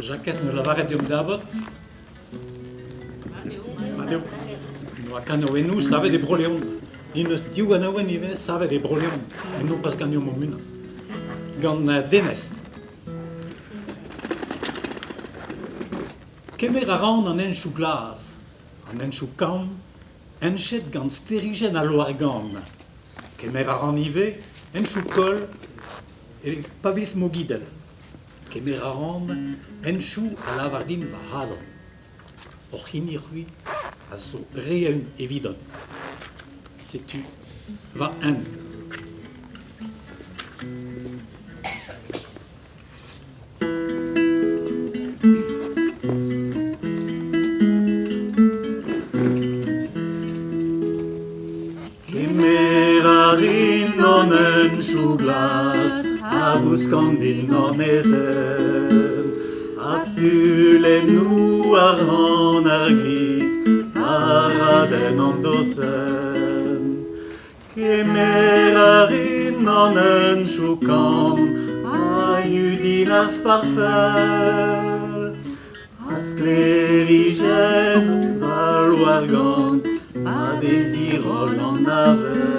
Jacques ne lavaret diom d'abord. Adeu. No a cano nous save de broleon. In eus diou anaouen ive save de broleon. Et non pas gagnon mo muna. Gant denez. Kemer a ran an enchou glas. An enchou kam. Enchet gant sklerigen a loargan. Kemer a ran ive. Enchou kol. Et pavis mo guidel. Kemer a ran. Enchou a lavardin va hadon. Or hini rui. A zo reeun evidon. Setu va end. Kemerarin non enchou glas, a vuskandin non ezen, a fulen nou ar ran ar glis, araden an dosen. Kemerarin non enchou kam, a yudin as parfel, a sklerigen a loargan, a vez dirol an avel.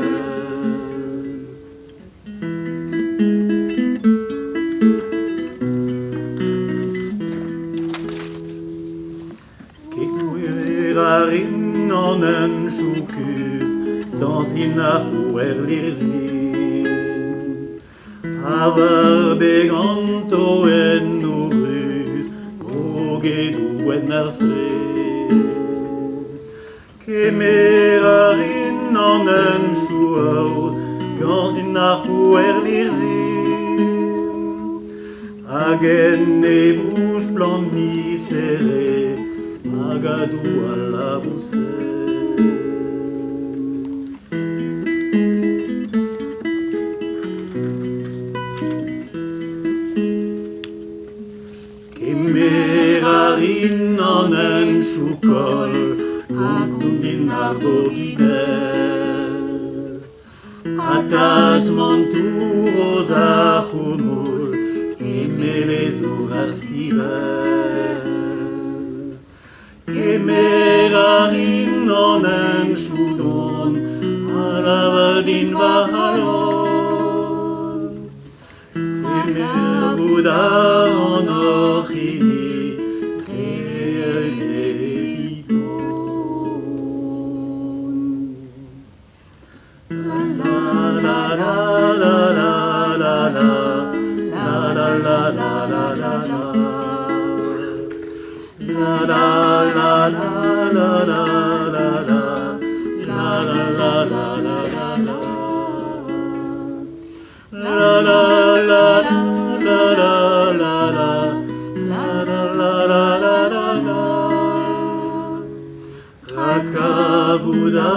Kemerarin an enchou kuz, sans din ar c'houer lirzin. A var beganto en o ruz, o gedou en ar frez. Kemerarin an enchou aour, gant din ar c'houer lirzin. Hag en ebous plant misere, hag a dou a labouser. Kemerarin an enchou kol, gant din ar bogidel. A taz mantour oz ar c'houmoul, emelezur ar stivel. Kemerarin an enchou don, a lavardin va halon. Kemer an orchini, reeun evidon. La la la la la la la la la la la la la la la. La la la la la la la la. La la la la la la la. La la la la la la la la. La la la la la la la. Rakavuda